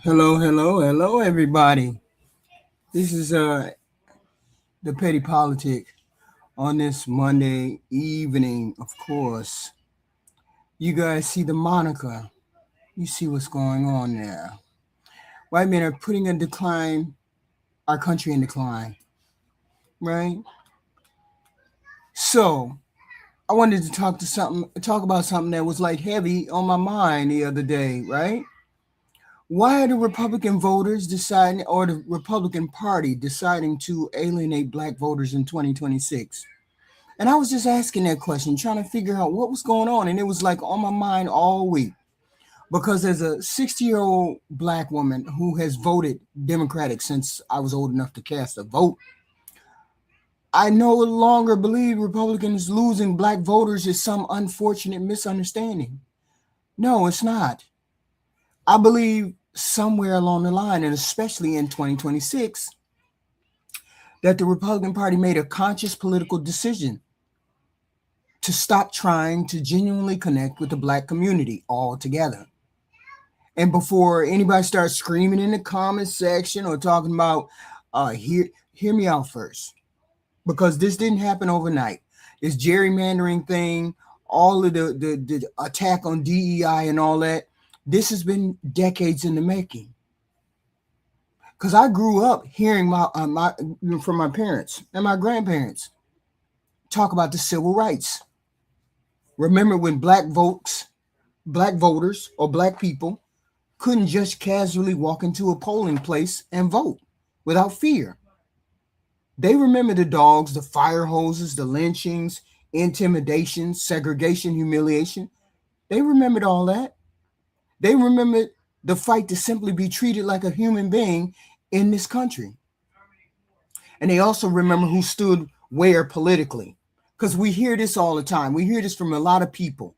Hello, everybody. This is the petty politic on this Monday evening. Of course, you guys see the moniker. You see what's going on there. White men are putting in decline, our country in decline, right? So I wanted to talk about something that was like heavy on my mind the other day, right? Why are the Republican voters deciding, or the Republican Party deciding to alienate black voters in 2026? And I was just asking that question, trying to figure out what was going on. And it was like on my mind all week. Because as a 60-year-old black woman who has voted Democratic since I was old enough to cast a vote, I no longer believe Republicans losing black voters is some unfortunate misunderstanding. No, it's not. I believe somewhere along the line, and especially in 2026, that the Republican Party made a conscious political decision to stop trying to genuinely connect with the black community altogether. And before anybody starts screaming in the comment section or talking about, hear me out first, because this didn't happen overnight. This gerrymandering thing, all of the attack on DEI and all that, this has been decades in the making. Because I grew up hearing from my parents and my grandparents talk about the civil rights. Remember when black voters, or black people couldn't just casually walk into a polling place and vote without fear. They remember the dogs, the fire hoses, the lynchings, intimidation, segregation, humiliation. They remembered all that. They remembered the fight to simply be treated like a human being in this country. And they also remember who stood where politically. Because we hear this all the time. We hear this from a lot of people.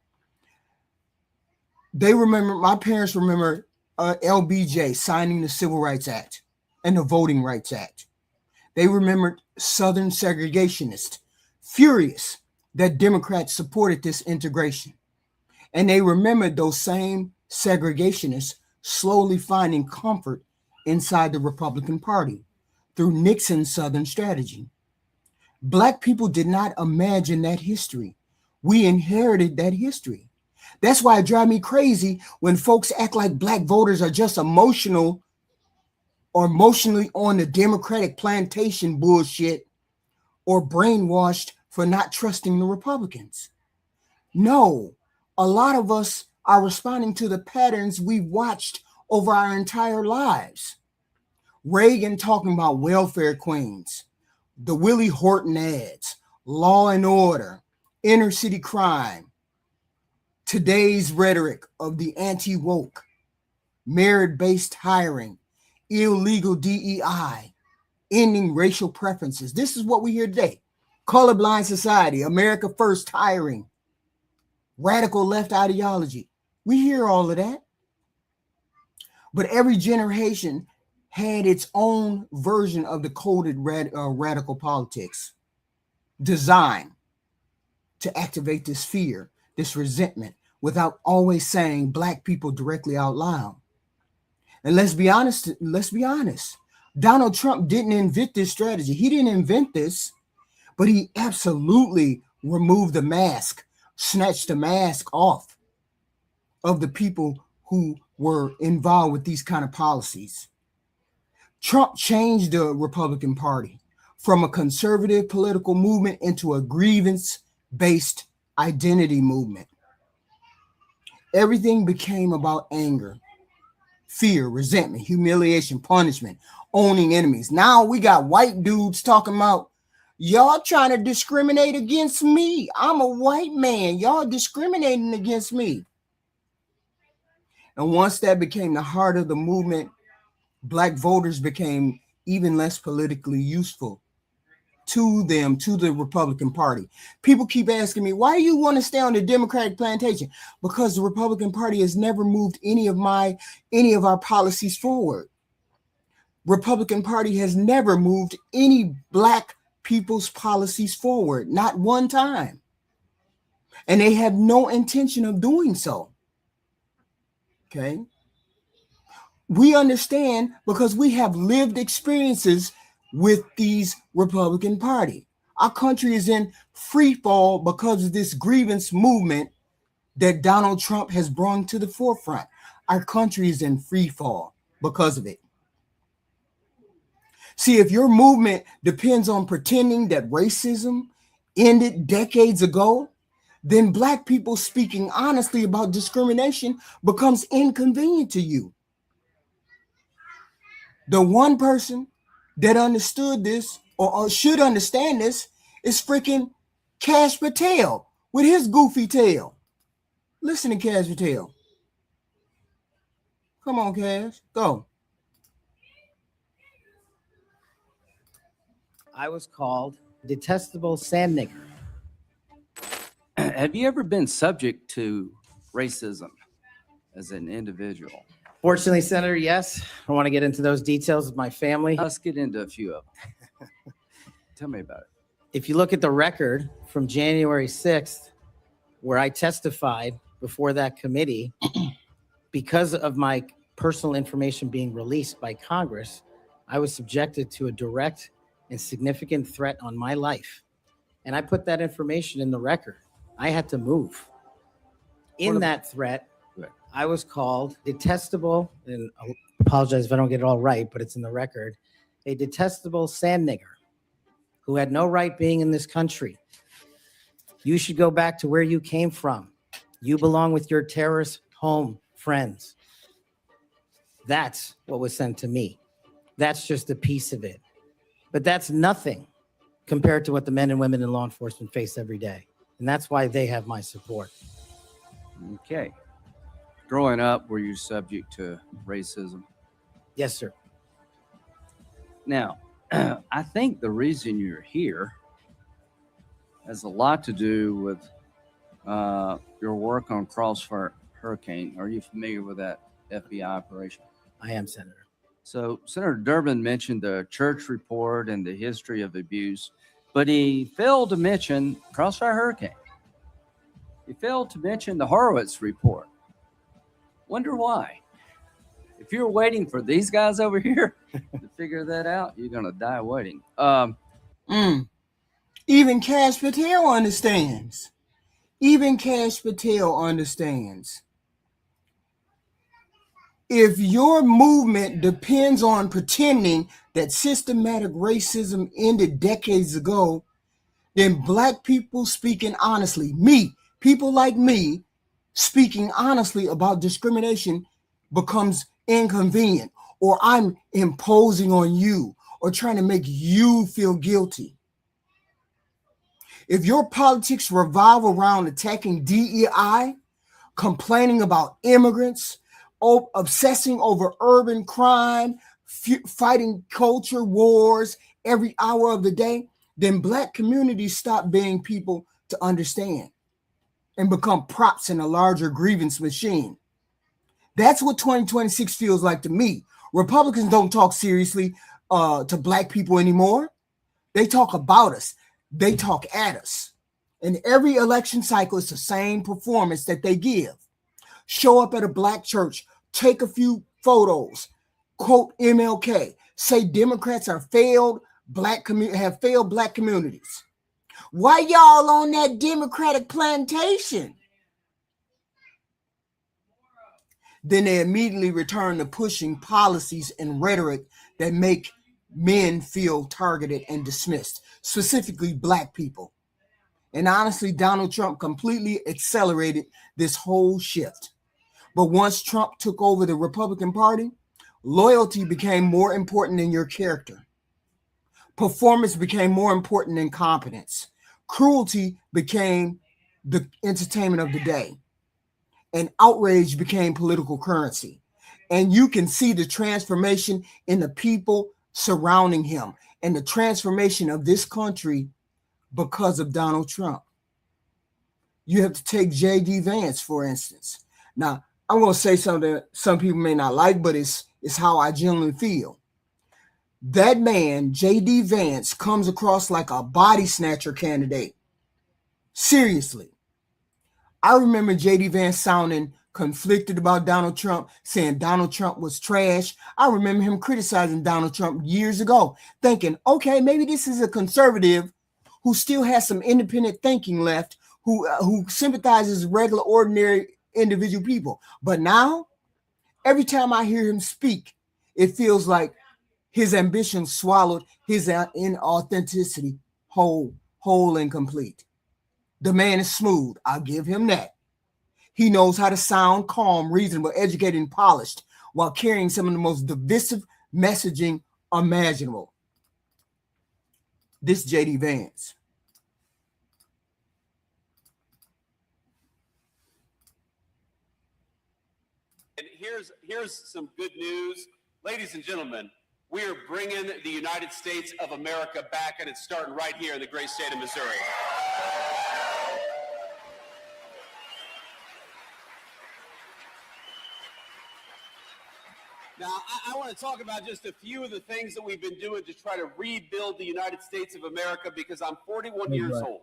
My parents remember LBJ signing the Civil Rights Act and the Voting Rights Act. They remembered Southern segregationists, furious that Democrats supported this integration. And they remembered those same segregationists slowly finding comfort inside the Republican Party through Nixon's Southern strategy. Black people did not imagine that history. We inherited that history. That's why it drives me crazy when folks act like black voters are just emotional or emotionally on the Democratic plantation bullshit or brainwashed for not trusting the Republicans. No, a lot of us are responding to the patterns we've watched over our entire lives. Reagan talking about welfare queens, the Willie Horton ads, law and order, inner city crime, today's rhetoric of the anti-woke, merit-based hiring, illegal DEI, ending racial preferences. This is what we hear today. Colorblind society, America first hiring, radical left ideology. We hear all of that. But every generation had its own version of the coded radical politics designed to activate this fear, this resentment, without always saying black people directly out loud. And let's be honest. Donald Trump didn't invent this strategy. He didn't invent this, but he absolutely removed the mask, snatched the mask off of the people who were involved with these kind of policies. Trump changed the Republican Party from a conservative political movement into a grievance-based identity movement. Everything became about anger, fear, resentment, humiliation, punishment, owning enemies. Now we got white dudes talking about, y'all trying to discriminate against me. I'm a white man. Y'all discriminating against me. And once that became the heart of the movement, black voters became even less politically useful to them, to the Republican Party. People keep asking me, why do you want to stay on the Democratic plantation? Because the Republican Party has never moved any of our policies forward. Republican Party has never moved any black people's policies forward, not one time. And they have no intention of doing so. Okay. we understand because we have lived experiences with these Republican Party. Our country is in free fall because of this grievance movement that Donald Trump has brought to the forefront. Our country is in free fall because of it. See, if your movement depends on pretending that racism ended decades ago, then Black people speaking honestly about discrimination becomes inconvenient to you. The one person that understood this or should understand this is freaking Kash Patel with his goofy tail. Listen to Kash Patel. Come on, Kash, go. I was called detestable sand nigger. Have you ever been subject to racism as an individual? Fortunately, Senator, yes. I want to get into those details of my family. Let's get into a few of them. Tell me about it. If you look at the record from January 6th, where I testified before that committee, because of my personal information being released by Congress, I was subjected to a direct and significant threat on my life. And I put that information in the record. I had to move. In that threat, I was called detestable, and I apologize if I don't get it all right, but it's in the record, a detestable sand nigger who had no right being in this country. You should go back to where you came from. You belong with your terrorist home friends. That's what was sent to me. That's just a piece of it. But that's nothing compared to what the men and women in law enforcement face every day. And that's why they have my support. Okay. Growing up, were you subject to racism? Yes, sir. Now, I think the reason you're here has a lot to do with your work on Crossfire Hurricane. Are you familiar with that FBI operation? I am, Senator. So Senator Durbin mentioned the church report and the history of abuse, but he failed to mention Crossfire Hurricane. He failed to mention the Horowitz report. Wonder why? If you're waiting for these guys over here to figure that out, you're going to die waiting. Even Kash Patel understands. Even Kash Patel understands. If your movement depends on pretending that systematic racism ended decades ago, then Black people speaking honestly, people like me, speaking honestly about discrimination becomes inconvenient, or I'm imposing on you or trying to make you feel guilty. If your politics revolve around attacking DEI, complaining about immigrants, obsessing over urban crime, fighting culture wars every hour of the day, then Black communities stop being people to understand and become props in a larger grievance machine. That's what 2026 feels like to me. Republicans don't talk seriously to Black people anymore. They talk about us. They talk at us. In every election cycle, it's the same performance that they give. Show up at a Black church, take a few photos, quote MLK, say Democrats are have failed Black communities. Why y'all on that Democratic plantation? Then they immediately return to pushing policies and rhetoric that make men feel targeted and dismissed, specifically Black people. And honestly, Donald Trump completely accelerated this whole shift. But once Trump took over the Republican Party, loyalty became more important than your character. Performance became more important than competence. Cruelty became the entertainment of the day. And outrage became political currency. And you can see the transformation in the people surrounding him and the transformation of this country because of Donald Trump. You have to take J.D. Vance, for instance. Now, I'm going to say something that some people may not like, but it's how I genuinely feel. That man, J.D. Vance, comes across like a body snatcher candidate. Seriously. I remember J.D. Vance sounding conflicted about Donald Trump, saying Donald Trump was trash. I remember him criticizing Donald Trump years ago, thinking, okay, maybe this is a conservative who still has some independent thinking left, who sympathizes with regular, ordinary individual people. But now, every time I hear him speak, it feels like his ambition swallowed his inauthenticity whole and complete. The man is smooth. I'll give him that. He knows how to sound calm, reasonable, educated, and polished while carrying some of the most divisive messaging imaginable. This J.D. Vance. And here's some good news. Ladies and gentlemen, we are bringing the United States of America back, and it's starting right here in the great state of Missouri. Now, I want to talk about just a few of the things that we've been doing to try to rebuild the United States of America, because I'm 41 years old.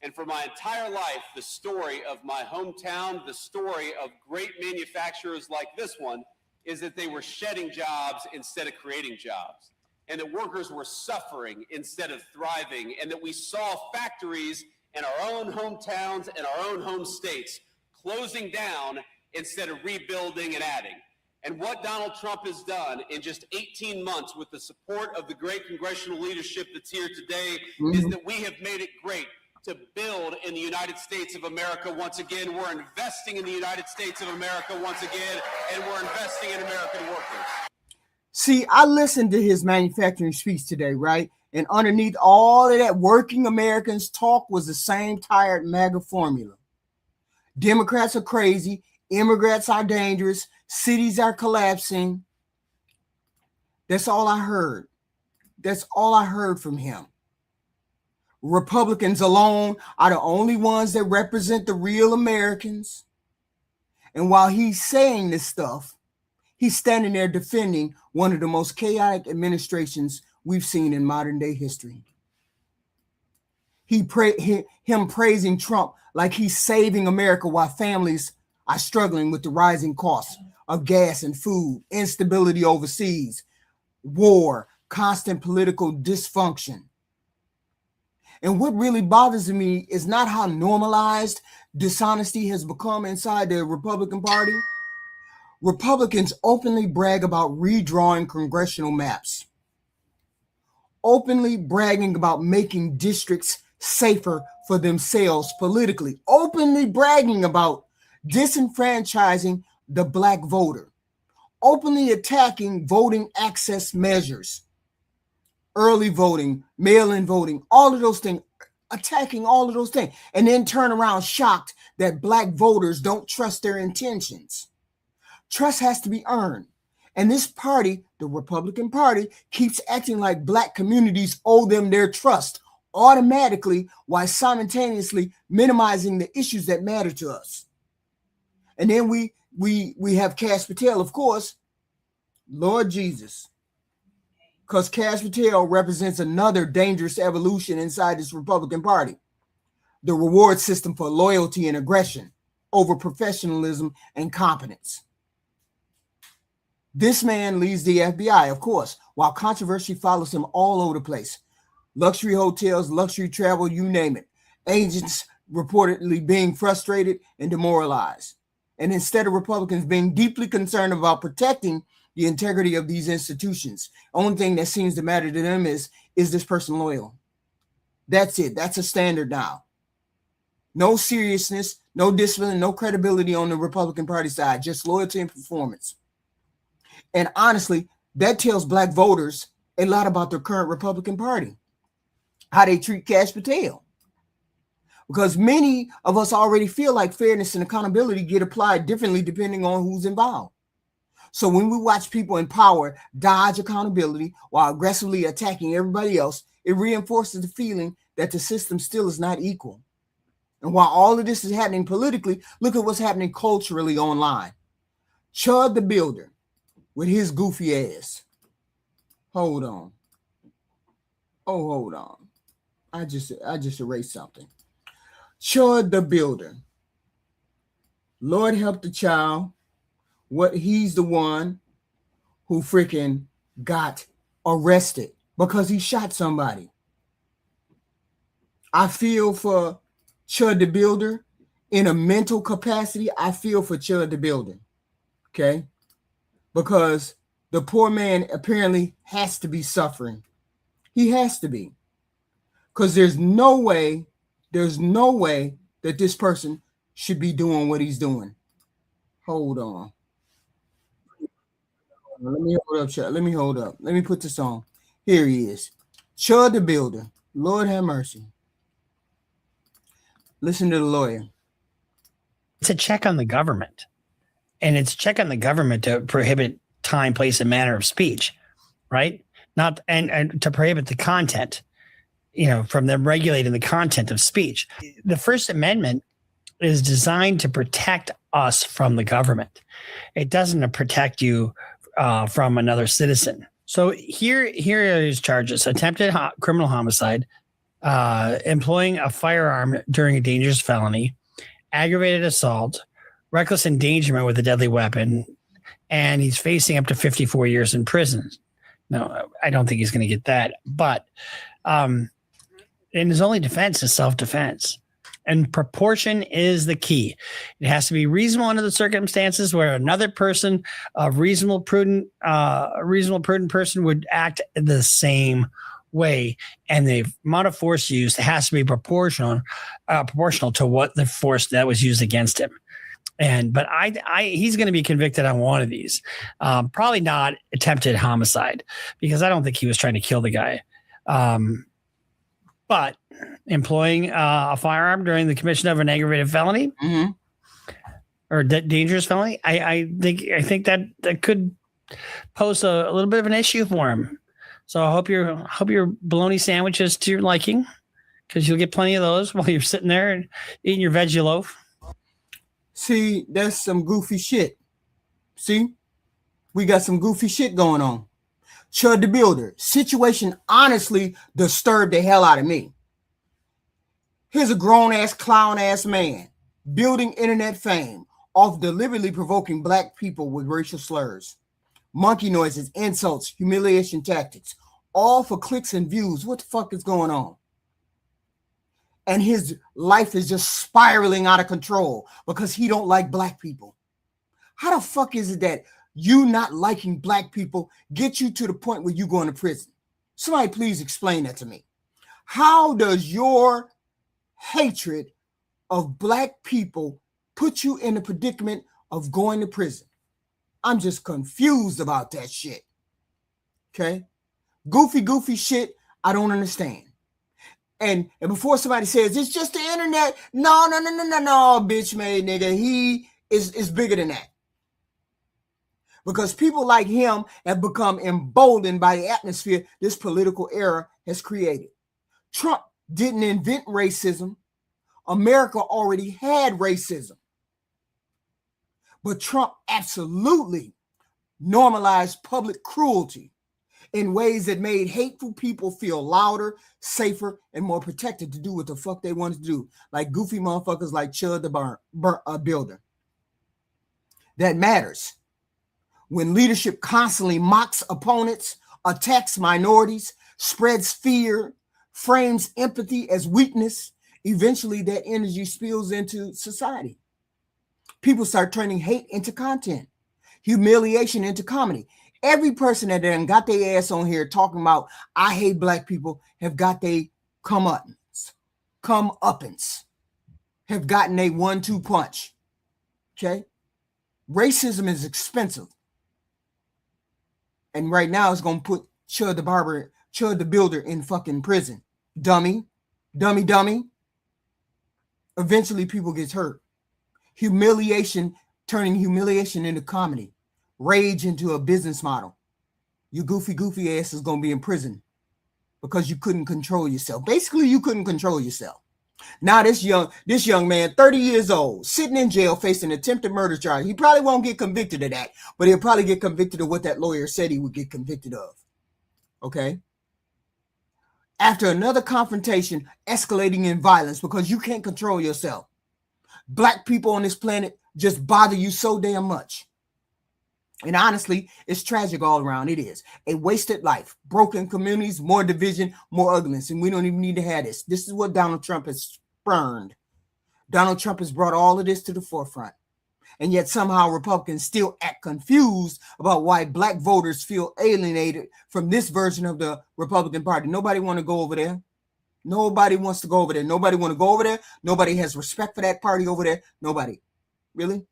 And for my entire life, the story of my hometown, the story of great manufacturers like this one, is that they were shedding jobs instead of creating jobs, and that workers were suffering instead of thriving, and that we saw factories in our own hometowns and our own home states closing down instead of rebuilding and adding. And what Donald Trump has done in just 18 months with the support of the great congressional leadership that's here today is that we have made it great to build in the United States of America once again. We're investing in the United States of America once again, and we're investing in American workers. See, I listened to his manufacturing speech today, right? And underneath all of that working Americans talk was the same tired MAGA formula. Democrats are crazy. Immigrants are dangerous. Cities are collapsing. That's all I heard. That's all I heard from him. Republicans alone are the only ones that represent the real Americans. And while he's saying this stuff, he's standing there defending one of the most chaotic administrations we've seen in modern day history. Him praising Trump like he's saving America while families are struggling with the rising costs of gas and food, instability overseas, war, constant political dysfunction. And what really bothers me is not how normalized dishonesty has become inside the Republican Party. Republicans openly brag about redrawing congressional maps, openly bragging about making districts safer for themselves politically, openly bragging about disenfranchising the black voter, openly attacking voting access measures, early voting, mail-in voting, all of those things, attacking all of those things, and then turn around shocked that black voters don't trust their intentions. Trust has to be earned. And this party, the Republican Party, keeps acting like black communities owe them their trust automatically while simultaneously minimizing the issues that matter to us. And then we have Kash Patel, of course, Lord Jesus, because Kash Patel represents another dangerous evolution inside this Republican Party. The reward system for loyalty and aggression over professionalism and competence. This man leads the FBI, of course, while controversy follows him all over the place. Luxury hotels, luxury travel, you name it. Agents reportedly being frustrated and demoralized. And instead of Republicans being deeply concerned about protecting the integrity of these institutions, only thing that seems to matter to them is this person loyal? That's it. That's a standard now. No seriousness, no discipline, no credibility on the Republican Party side, just loyalty and performance. And honestly, that tells black voters a lot about the current Republican Party, how they treat Kash Patel. Because many of us already feel like fairness and accountability get applied differently depending on who's involved. So when we watch people in power dodge accountability while aggressively attacking everybody else, it reinforces the feeling that the system still is not equal. And while all of this is happening politically, look at what's happening culturally online. Chud the Builder with his goofy ass. Hold on. Oh, hold on. I just erased something. Chud the Builder Lord help the child. What he's the one who freaking got arrested because he shot somebody. I feel for Chud the Builder in a mental capacity. I feel for Chud the Builder. Okay. Because the poor man apparently has to be suffering. He has to be. Because there's no way that this person should be doing what he's doing. Hold on. Let me hold up, Chud. Let me hold up. Let me put this on. Here he is. Chud the Builder. Lord have mercy. Listen to the lawyer. It's a check on the government. And it's a check on the government to prohibit time, place, and manner of speech, right? Not and to prohibit the content, from them regulating the content of speech. The First Amendment is designed to protect us from the government. It doesn't protect you from another citizen. So here are his charges: attempted criminal homicide, employing a firearm during a dangerous felony, aggravated assault, reckless endangerment with a deadly weapon, and he's facing up to 54 years in prison. No, I don't think he's going to get that. But and his only defense is self-defense. And proportion is the key. It has to be reasonable under the circumstances where another person, a reasonable, prudent person would act the same way. And the amount of force used has to be proportional to what the force that was used against him. But he's going to be convicted on one of these. Probably not attempted homicide, because I don't think he was trying to kill the guy. But employing a firearm during the commission of an aggravated felony or dangerous felony, I think that could pose a little bit of an issue for him. So I hope your bologna sandwich is to your liking, because you'll get plenty of those while you're sitting there and eating your veggie loaf. See, that's some goofy shit. See, we got some goofy shit going on. Chud the Builder, situation honestly disturbed the hell out of me. Here's a grown-ass, clown-ass man building internet fame off deliberately provoking black people with racial slurs, monkey noises, insults, humiliation tactics, all for clicks and views. What the fuck is going on? And his life is just spiraling out of control because he don't like black people. How the fuck is it that you not liking black people get you to the point where you going to prison? Somebody please explain that to me. How does your hatred of black people put you in the predicament of going to prison? I'm just confused about that shit. Okay? Goofy shit I don't understand. And before somebody says it's just the internet, no, bitch made nigga, he is bigger than that. Because people like him have become emboldened by the atmosphere this political era has created. Trump didn't invent racism. America already had racism. But Trump absolutely normalized public cruelty in ways that made hateful people feel louder, safer, and more protected to do what the fuck they wanted to do. Like goofy motherfuckers like Chud the Builder. That matters. When leadership constantly mocks opponents, attacks minorities, spreads fear, frames empathy as weakness, eventually that energy spills into society. People start turning hate into content, humiliation into comedy. Every person that done got their ass on here talking about I hate black people have got they comeuppance, have gotten a 1-2 punch. Okay? Racism is expensive. And right now it's going to put Chud the Builder in fucking prison. Dummy. Eventually people get hurt. Turning humiliation into comedy. Rage into a business model. Your goofy ass is going to be in prison because you couldn't control yourself. Basically, you couldn't control yourself. Now this young man, 30 years old, sitting in jail facing attempted murder charge. He probably won't get convicted of that, but he'll probably get convicted of what that lawyer said he would get convicted of. Okay? After another confrontation escalating in violence because you can't control yourself. Black people on this planet just bother you so damn much. And honestly, it's tragic all around. It is a wasted life, broken communities, more division, more ugliness. And we don't even need to have this. This is what Donald Trump has spurned. Donald Trump has brought all of this to the forefront. And yet somehow Republicans still act confused about why black voters feel alienated from this version of the Republican Party. Nobody want to go over there. Nobody wants to go over there. Nobody want to go over there. Nobody has respect for that party over there. Nobody. Really?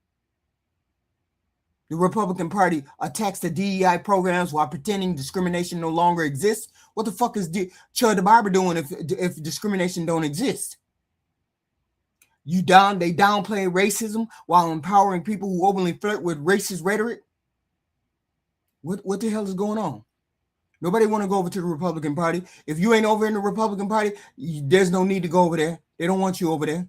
The Republican Party attacks the DEI programs while pretending discrimination no longer exists. What the fuck is Chud the Builder doing if discrimination don't exist? They downplay racism while empowering people who openly flirt with racist rhetoric. What the hell is going on? Nobody want to go over to the Republican Party. If you ain't over in the Republican Party, there's no need to go over there. They don't want you over there.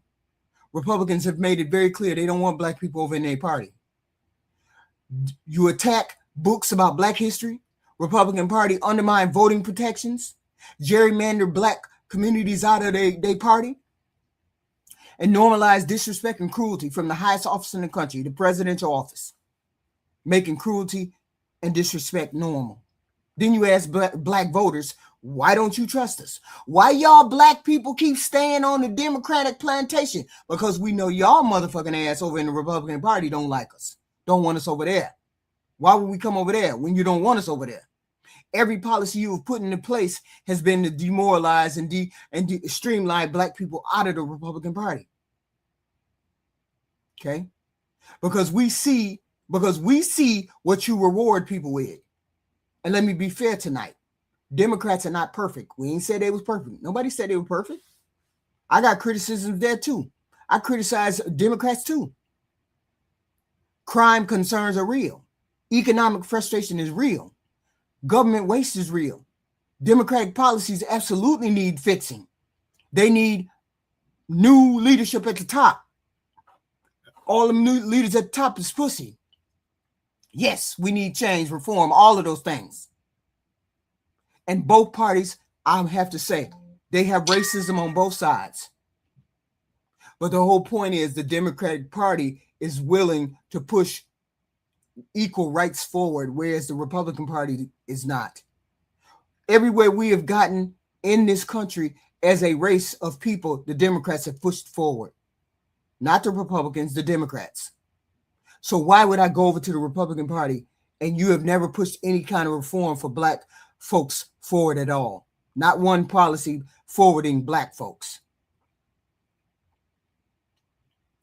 Republicans have made it very clear they don't want black people over in their party. You attack books about black history. Republican Party undermine voting protections, gerrymander black communities out of their party, and normalize disrespect and cruelty from the highest office in the country, the presidential office, making cruelty and disrespect normal. Then you ask black voters, why don't you trust us? Why y'all black people keep staying on the Democratic plantation? Because we know y'all motherfucking ass over in the Republican Party don't like us, don't want us over there. Why would we come over there when you don't want us over there? Every policy you have put into place has been to demoralize and streamline black people out of the Republican Party. Okay? Because we see what you reward people with. And let me be fair tonight. Democrats are not perfect. We ain't said they was perfect. Nobody said they were perfect. I got criticisms there too. I criticize Democrats too. Crime concerns are real. Economic frustration is real. Government waste is real. Democratic policies absolutely need fixing. They need new leadership at the top. All the new leaders at the top is pussy. Yes, we need change, reform, all of those things. And both parties, I have to say, they have racism on both sides. But the whole point is the Democratic Party is willing to push equal rights forward, whereas the Republican Party is not. Everywhere we have gotten in this country as a race of people, the Democrats have pushed forward. Not the Republicans, the Democrats. So why would I go over to the Republican Party and you have never pushed any kind of reform for black folks forward at all? Not one policy forwarding black folks.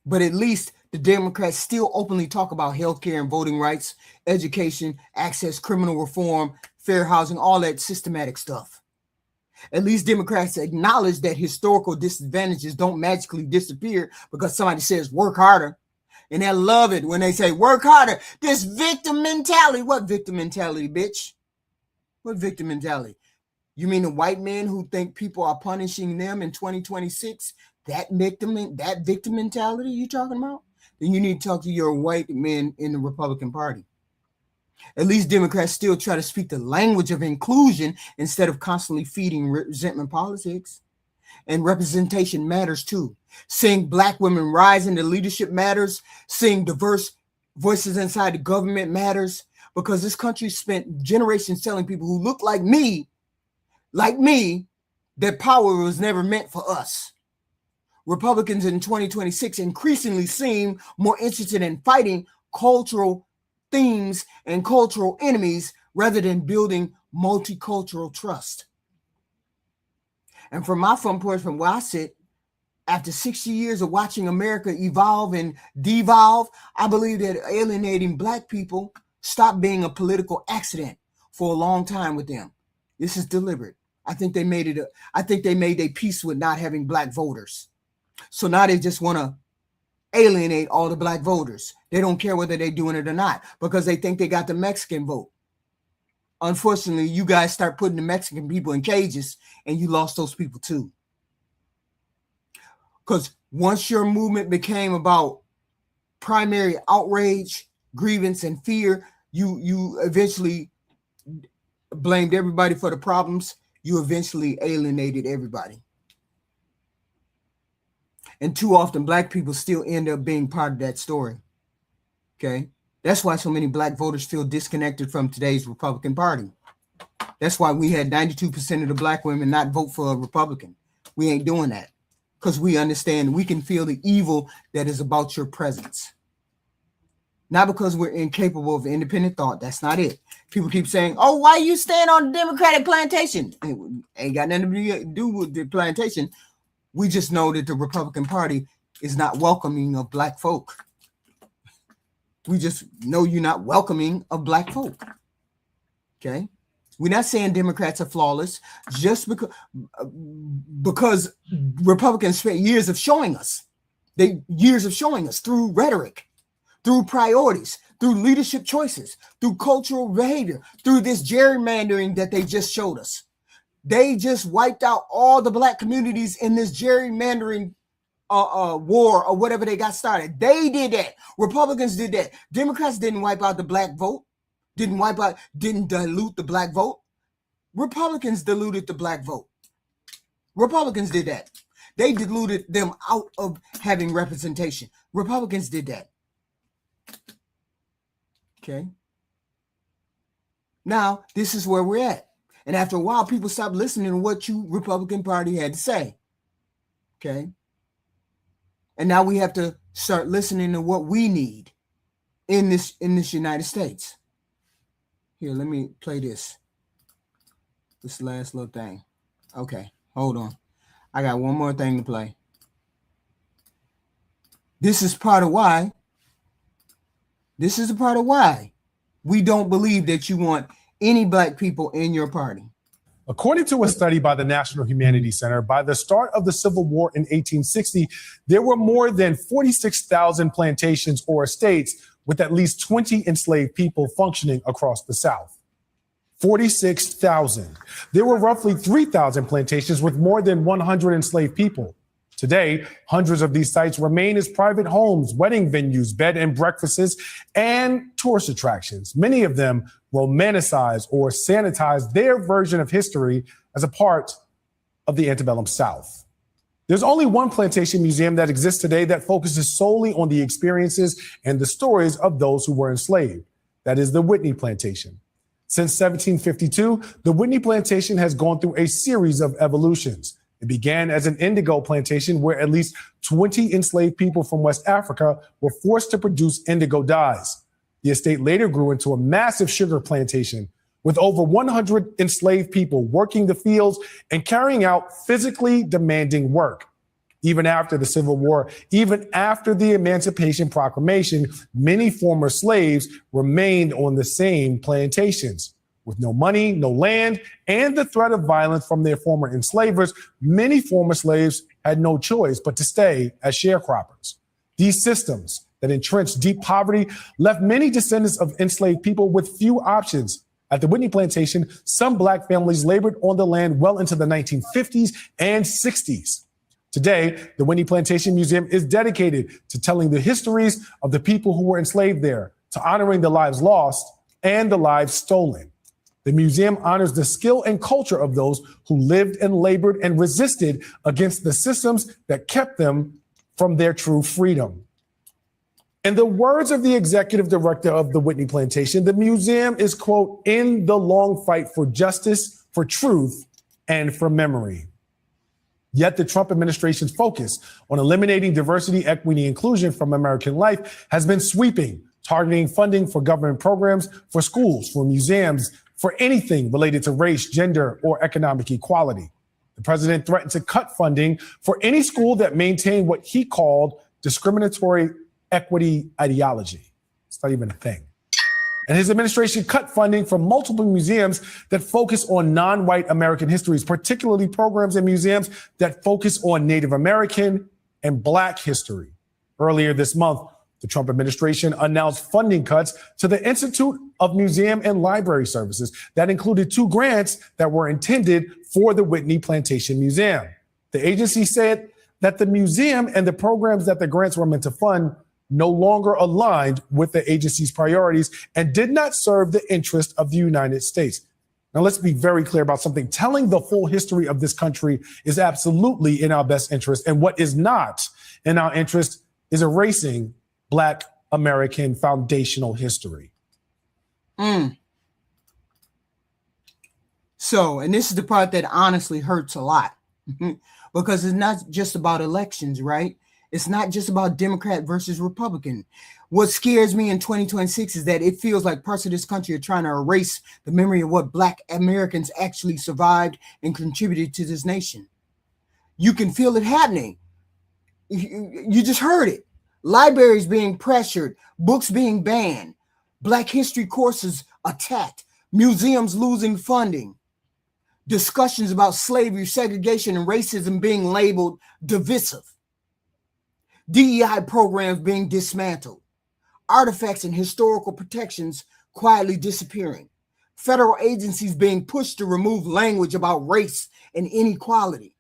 But at least the Democrats still openly talk about healthcare and voting rights, education, access, criminal reform, fair housing, all that systematic stuff. At least Democrats acknowledge that historical disadvantages don't magically disappear because somebody says work harder. And I love it when they say work harder. This victim mentality. What victim mentality, bitch? What victim mentality? You mean the white men who think people are punishing them in 2026? That victim mentality you talking about? Then you need to talk to your white men in the Republican Party. At least Democrats still try to speak the language of inclusion instead of constantly feeding resentment politics. And representation matters too. Seeing black women rise into leadership matters. Seeing diverse voices inside the government matters. Because this country spent generations telling people who look like me, that power was never meant for us. Republicans in 2026 increasingly seem more interested in fighting cultural themes and cultural enemies rather than building multicultural trust. And from my front porch, from where I sit, after 60 years of watching America evolve and devolve, I believe that alienating black people stopped being a political accident for a long time with them. This is deliberate. I think they made a peace with not having black voters. So now they just want to alienate all the black voters. They don't care whether they're doing it or not because they think they got the Mexican vote. Unfortunately, you guys start putting the Mexican people in cages and you lost those people too. Because once your movement became about primary outrage, grievance, and fear, you eventually blamed everybody for the problems. You eventually alienated everybody. And too often, black people still end up being part of that story. Okay. That's why so many black voters feel disconnected from today's Republican Party. That's why we had 92% of the black women not vote for a Republican. We ain't doing that because we understand we can feel the evil that is about your presence. Not because we're incapable of independent thought. That's not it. People keep saying, oh, why you stand on the Democratic plantation? Ain't got nothing to do with the plantation. We just know that the Republican Party is not welcoming of black folk. We just know you're not welcoming of black folk. Okay? We're not saying Democrats are flawless just because Republicans spent years of showing us. Years of showing us through rhetoric, through priorities, through leadership choices, through cultural behavior, through this gerrymandering that they just showed us. They just wiped out all the black communities in this gerrymandering war or whatever they got started. They did that. Republicans did that. Democrats didn't wipe out the black vote, didn't dilute the black vote. Republicans diluted the black vote. Republicans did that. They diluted them out of having representation. Republicans did that. Okay. Now, this is where we're at. And after a while, people stopped listening to what you Republican Party had to say. Okay. And now we have to start listening to what we need in this United States. Here, let me play this last little thing. Okay, hold on. I got one more thing to play. This is part of why. This is a part of why we don't believe that you want any black people in your party. According to a study by the National Humanities Center, by the start of the Civil War in 1860, there were more than 46,000 plantations or estates with at least 20 enslaved people functioning across the South. 46,000. There were roughly 3,000 plantations with more than 100 enslaved people. Today, hundreds of these sites remain as private homes, wedding venues, bed and breakfasts, and tourist attractions. Many of them romanticize or sanitize their version of history as a part of the antebellum South. There's only one plantation museum that exists today that focuses solely on the experiences and the stories of those who were enslaved. That is the Whitney Plantation. Since 1752, the Whitney Plantation has gone through a series of evolutions. It began as an indigo plantation where at least 20 enslaved people from West Africa were forced to produce indigo dyes. The estate later grew into a massive sugar plantation with over 100 enslaved people working the fields and carrying out physically demanding work. Even after the Civil War, even after the Emancipation Proclamation, many former slaves remained on the same plantations. With no money, no land, and the threat of violence from their former enslavers, many former slaves had no choice but to stay as sharecroppers. These systems that entrenched deep poverty left many descendants of enslaved people with few options. At the Whitney Plantation, some black families labored on the land well into the 1950s and 60s. Today, the Whitney Plantation Museum is dedicated to telling the histories of the people who were enslaved there, to honoring the lives lost and the lives stolen. The museum honors the skill and culture of those who lived and labored and resisted against the systems that kept them from their true freedom. In the words of the executive director of the Whitney Plantation, the museum is, quote, in the long fight for justice, for truth, and for memory. Yet the Trump administration's focus on eliminating diversity, equity, and inclusion from American life has been sweeping, targeting funding for government programs, for schools, for museums, for anything related to race, gender, or economic equality. The president threatened to cut funding for any school that maintained what he called discriminatory equity ideology. It's not even a thing. And his administration cut funding from multiple museums that focus on non-white American histories, particularly programs and museums that focus on Native American and Black history. Earlier this month, the Trump administration announced funding cuts to the Institute of Museum and Library Services that included 2 grants that were intended for the Whitney Plantation Museum. The agency said that the museum and the programs that the grants were meant to fund no longer aligned with the agency's priorities and did not serve the interest of the United States. Now, let's be very clear about something. Telling the full history of this country is absolutely in our best interest. And what is not in our interest is erasing Black American foundational history. So, and this is the part that honestly hurts a lot because it's not just about elections, right? It's not just about Democrat versus Republican. What scares me in 2026 is that it feels like parts of this country are trying to erase the memory of what Black Americans actually survived and contributed to this nation. You can feel it happening. You just heard it. Libraries being pressured, books being banned, Black history courses attacked, museums losing funding, discussions about slavery, segregation, and racism being labeled divisive, DEI programs being dismantled, artifacts and historical protections quietly disappearing, federal agencies being pushed to remove language about race and inequality,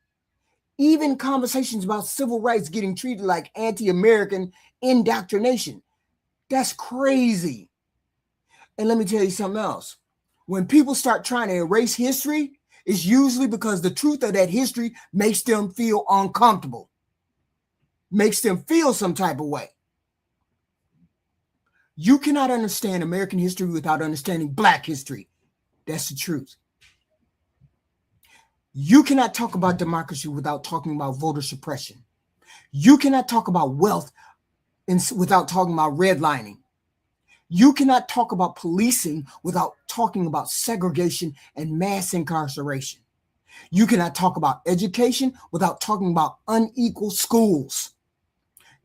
even conversations about civil rights getting treated like anti-American indoctrination. That's crazy. And let me tell you something else. When people start trying to erase history, it's usually because the truth of that history makes them feel uncomfortable, makes them feel some type of way. You cannot understand American history without understanding Black history. That's the truth. You cannot talk about democracy without talking about voter suppression. You cannot talk about wealth without talking about redlining. You cannot talk about policing without talking about segregation and mass incarceration. You cannot talk about education without talking about unequal schools.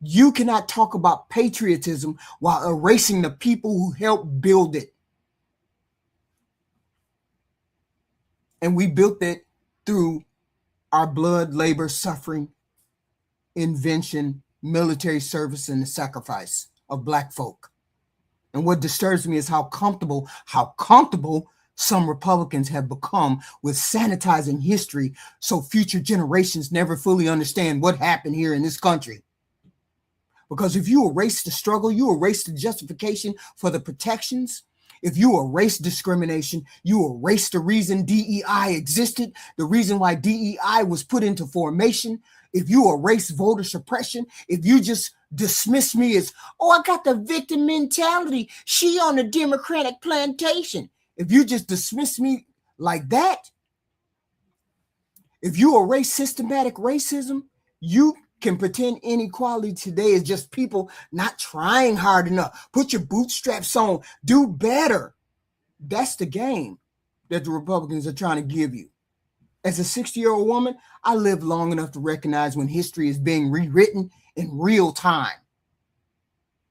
You cannot talk about patriotism while erasing the people who helped build it. And we built it through our blood, labor, suffering, invention, military service, and the sacrifice of Black folk. And what disturbs me is how comfortable some Republicans have become with sanitizing history so future generations never fully understand what happened here in this country. Because if you erase the struggle, you erase the justification for the protections. If you erase discrimination, you erase the reason DEI existed, the reason why DEI was put into formation. If you erase voter suppression, if you just dismiss me as, oh, I got the victim mentality, she on the Democratic plantation. If you just dismiss me like that, if you erase systematic racism, you can pretend inequality today is just people not trying hard enough. Put your bootstraps on, do better. That's the game that the Republicans are trying to give you. As a 60-year-old woman, I lived long enough to recognize when history is being rewritten in real time.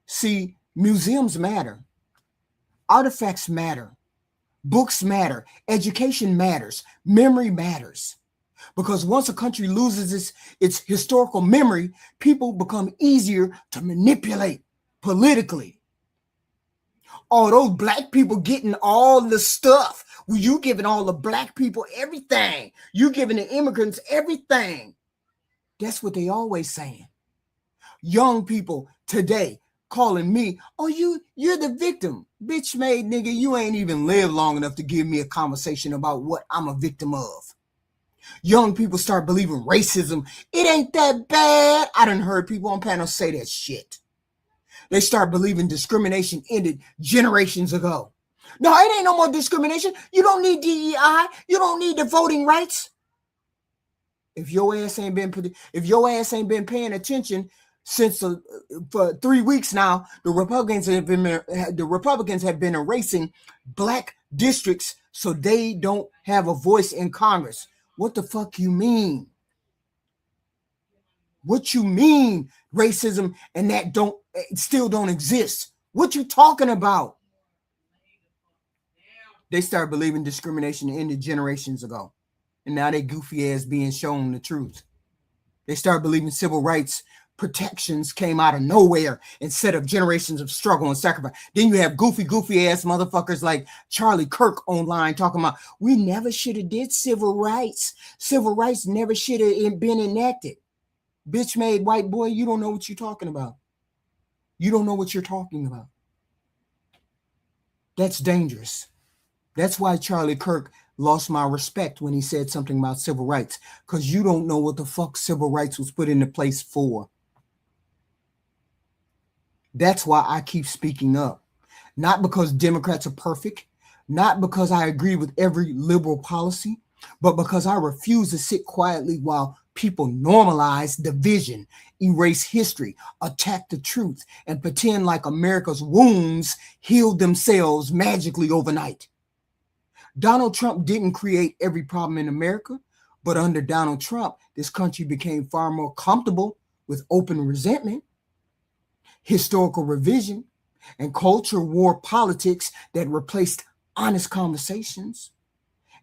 See, museums matter. Artifacts matter. Books matter. Education matters. Memory matters. Because once a country loses its historical memory, people become easier to manipulate politically. All those Black people getting all the stuff. Well, you giving all the Black people everything. You giving the immigrants everything. That's what they always saying. Young people today calling me, oh, you're the victim. Bitch made nigga, you ain't even lived long enough to give me a conversation about what I'm a victim of. Young people start believing racism. It ain't that bad. I done heard people on panels say that shit. They start believing discrimination ended generations ago. No, it ain't no more discrimination. You don't need DEI. You don't need the voting rights. If your ass ain't been paying attention since for 3 weeks now, the Republicans have been erasing Black districts so they don't have a voice in Congress. What the fuck you mean? What you mean racism and that still don't exist? What you talking about? They started believing discrimination ended generations ago. And now they goofy ass being shown the truth. They started believing civil rights protections came out of nowhere instead of generations of struggle and sacrifice. Then you have goofy ass motherfuckers like Charlie Kirk online talking about, we never should have did civil rights. Civil rights never should have been enacted. Bitch made white boy, you don't know what you're talking about. You don't know what you're talking about. That's dangerous. That's why Charlie Kirk lost my respect when he said something about civil rights, because you don't know what the fuck civil rights was put into place for. That's why I keep speaking up. Not because Democrats are perfect, not because I agree with every liberal policy, but because I refuse to sit quietly while people normalize division, erase history, attack the truth, and pretend like America's wounds healed themselves magically overnight. Donald Trump didn't create every problem in America, but under Donald Trump, this country became far more comfortable with open resentment, historical revision, and culture war politics that replaced honest conversations.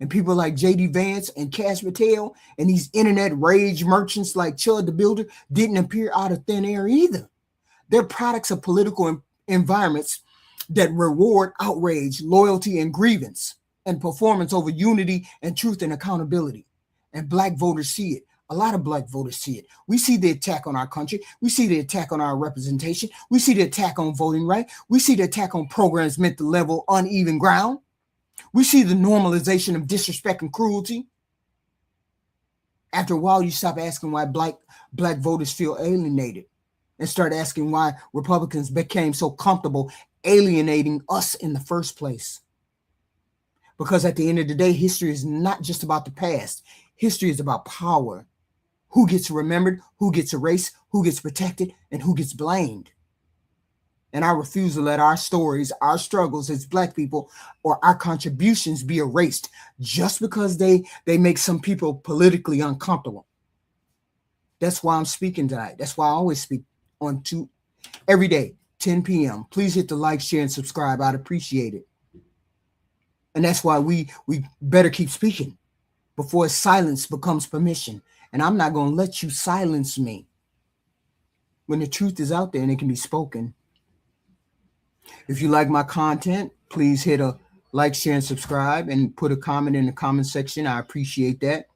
And people like J.D. Vance and Kash Patel and these internet rage merchants like Chud the Builder didn't appear out of thin air either. They're products of political environments that reward outrage, loyalty, and grievance, and performance over unity and truth and accountability. And Black voters see it. A lot of Black voters see it. We see the attack on our country. We see the attack on our representation. We see the attack on voting rights. We see the attack on programs meant to level uneven ground. We see the normalization of disrespect and cruelty. After a while, you stop asking why black voters feel alienated and start asking why Republicans became so comfortable alienating us in the first place. Because at the end of the day, history is not just about the past. History is about power. Who gets remembered, who gets erased, who gets protected, and who gets blamed. And I refuse to let our stories, our struggles as Black people, or our contributions be erased just because they make some people politically uncomfortable. That's why I'm speaking tonight. That's why I always speak on every day, 10 p.m. Please hit the like, share, and subscribe. I'd appreciate it. And that's why we better keep speaking before silence becomes permission. And I'm not going to let you silence me when the truth is out there and it can be spoken. If you like my content, please hit a like, share, and subscribe, and put a comment in the comment section. I appreciate that.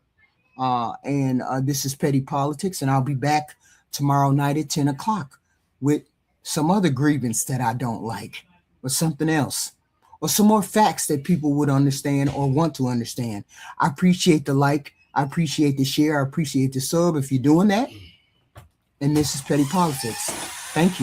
This is Petty Politics, and I'll be back tomorrow night at 10 o'clock with some other grievance that I don't like, or something else, or some more facts that people would understand or want to understand. I appreciate the like. I appreciate the share. I appreciate the sub if you're doing that. And this is Petty Politics. Thank you.